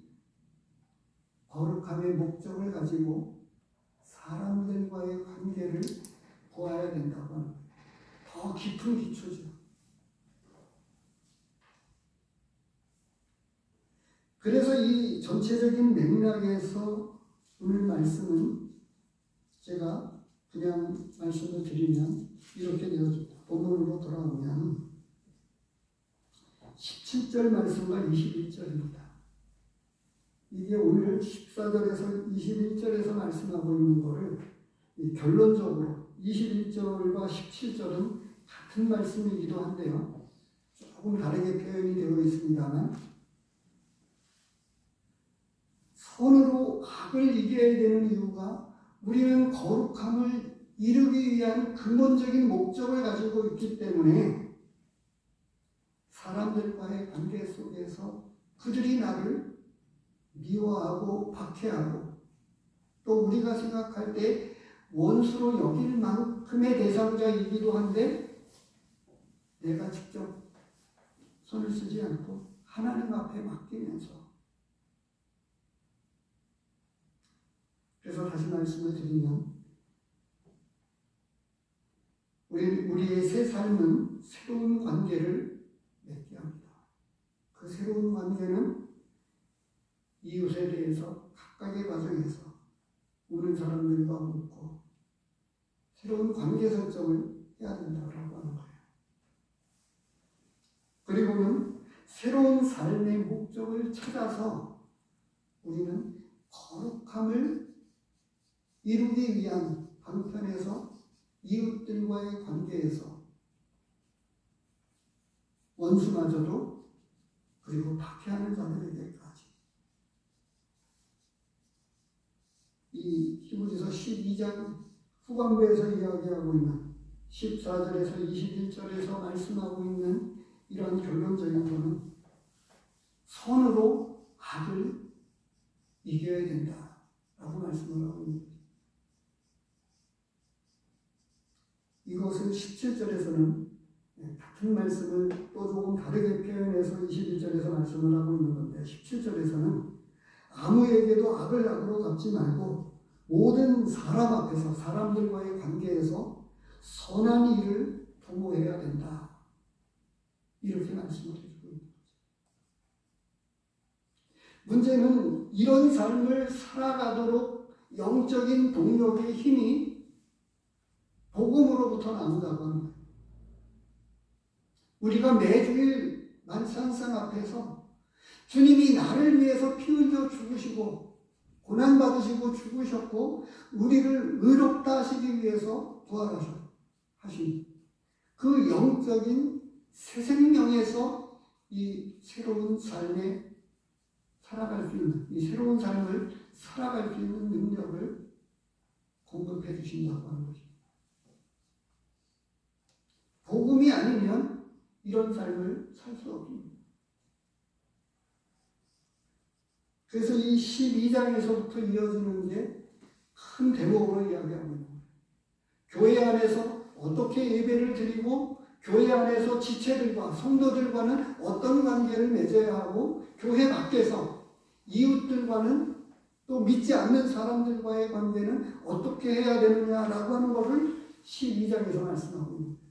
거룩함의 목적을 가지고 사람들과의 관계를 보아야 된다고 하는 거예요. 더 깊은 기초죠. 그래서 이 전체적인 맥락에서 오늘 말씀은 제가 그냥 말씀을 드리면 이렇게 되어집니다. 본문으로 돌아오면 17절 말씀과 21절입니다. 이게 오늘 14절에서 21절에서 말씀하고 있는 거를 결론적으로 21절과 17절은 같은 말씀이기도 한데요. 조금 다르게 표현이 되어 있습니다만 선으로 악을 이겨야 되는 이유가 우리는 거룩함을 이루기 위한 근본적인 목적을 가지고 있기 때문에 사람들과의 관계 속에서 그들이 나를 미워하고 박해하고 또 우리가 생각할 때 원수로 여길 만큼의 대상자이기도 한데 내가 직접 손을 쓰지 않고 하나님 앞에 맡기면서 그래서 다시 말씀을 드리면 우리의 새 삶은 새로운 관계를 맺게 합니다. 그 새로운 관계는 이웃에 대해서 각각의 과정에서 우는 사람들과 묻고 새로운 관계 설정을 해야 된다고 하는 거예요. 그리고는 새로운 삶의 목적을 찾아서 우리는 거룩함을 이루기 위한 방편에서 이웃들과의 관계에서 원수마저도 그리고 박해하는 자들에게까지 이 히브리서 12장 후반부에서 이야기하고 있는 14절에서 21절에서 말씀하고 있는 이러한 결론적인 거는 선으로 악을 이겨야 된다라고 말씀을 하고 있습니다. 이것을 17절에서는 같은 말씀을 또 조금 다르게 표현해서 21절에서 말씀을 하고 있는 건데 17절에서는 아무에게도 악을 악으로 갚지 말고 모든 사람 앞에서 사람들과의 관계에서 선한 일을 도모해야 된다. 이렇게 말씀을 해주고 있는 거죠. 문제는 이런 삶을 살아가도록 영적인 동력의 힘이 복음으로부터 나온다고 하는 거예요. 우리가 매주일 만찬상 앞에서 주님이 나를 위해서 피 흘려 죽으시고 고난받으시고 죽으셨고 우리를 의롭다 하시기 위해서 부활하신 그 영적인 새 생명에서 이 새로운 삶에 살아갈 수 있는 이 새로운 삶을 살아갈 수 있는 능력을 공급해 주신다고 하는 거죠. 복음이 아니면 이런 삶을 살 수 없습니다. 그래서 이 12장에서부터 이어지는 게 큰 대목으로 이야기하고 있는 거예요. 교회 안에서 어떻게 예배를 드리고 교회 안에서 지체들과 성도들과는 어떤 관계를 맺어야 하고 교회 밖에서 이웃들과는 또 믿지 않는 사람들과의 관계는 어떻게 해야 되느냐라고 하는 것을 12장에서 말씀하고 있습니다.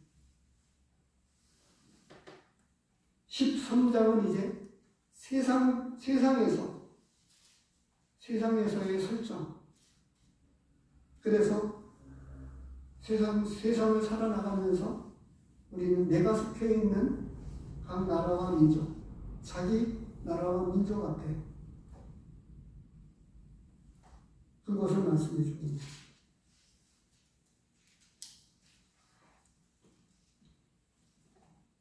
13장은 이제 세상에서의 설정. 그래서 세상을 살아나가면서 우리는 내가 속해 있는 각 나라와 민족, 자기 나라와 민족 앞에 그것을 말씀해 줍니다.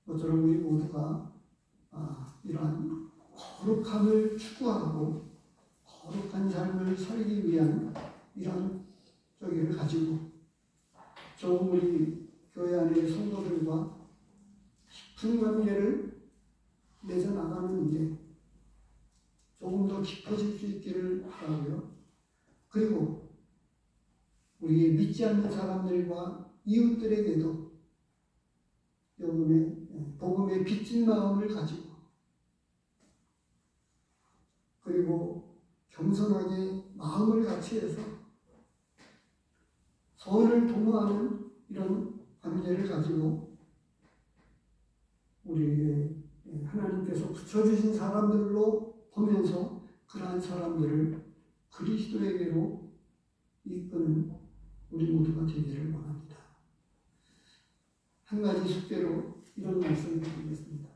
모쪼록 우리 모두가 이러한 거룩함을 추구하고 거룩한 삶을 살기 위한 이런 저기를 가지고 조금 우리 교회 안의 성도들과 깊은 관계를 맺어나가는 일에 조금 더 깊어질 수 있기를 바라고요. 그리고 우리 믿지 않는 사람들과 이웃들에게도 복음의 빚진 마음을 가지고 그리고 겸손하게 마음을 같이해서 선을 도모하는 이런 관계를 가지고 우리에게 하나님께서 붙여주신 사람들로 보면서 그러한 사람들을 그리스도에게로 이끄는 우리 모두가 되기를 원합니다. 한 가지 숙제로 이런 말씀을 드리겠습니다.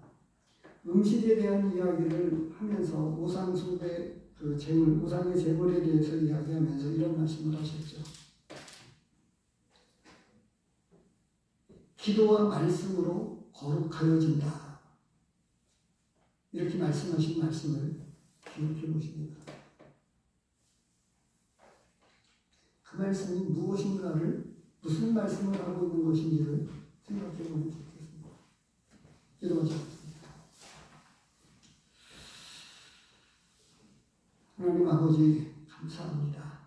음식에 대한 이야기를 하면서 우상숭배 우상의 제물에 대해서 이야기하면서 이런 말씀을 하셨죠. 기도와 말씀으로 거룩하여진다. 이렇게 말씀하신 말씀을 기억해 보십니다. 그 말씀이 무엇인가를 무슨 말씀을 하고 있는 것인지를 생각해 보면 좋겠습니다. 기도하겠습니다. 하나님 아버지 감사합니다.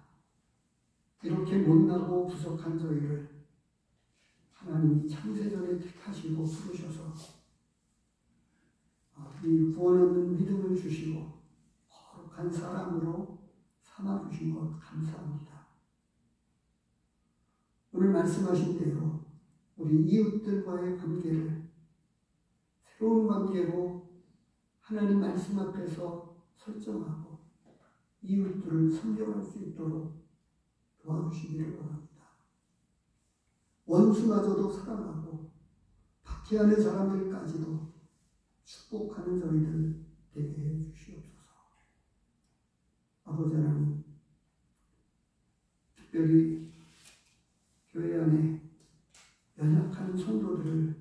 이렇게 못나고 부족한 저희를 하나님이 창세전에 택하시고 부르셔서 이 구원 얻는 믿음을 주시고 거룩한 사람으로 삼아주신 것 감사합니다. 오늘 말씀하신 대로 우리 이웃들과의 관계를 새로운 관계로 하나님 말씀 앞에서 설정하고 이웃들을 섬겨갈 수 있도록 도와주시기를 원합니다. 원수마저도 사랑하고 박해하는 사람들까지도 축복하는 저희들 되게 해 주시옵소서. 아버지 하나님, 특별히 교회 안에 연약한 성도들을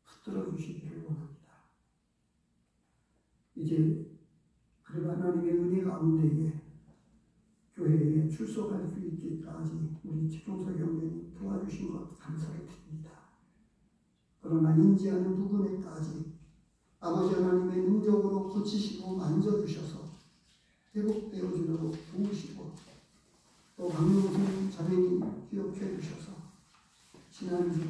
붙들어 주시기를 원합니다. 이제 그리고 하나님의 은혜 가운데에 교회에 출석할 수 있기까지 우리 최종석 형제님 도와주신 것 감사를 드립니다. 그러나 인지하는 부분에까지 아버지 하나님의 능력으로 고치시고 만져주셔서 회복되어지도록 도우시고 또 박명순 자매님 기억해 주셔서 지난주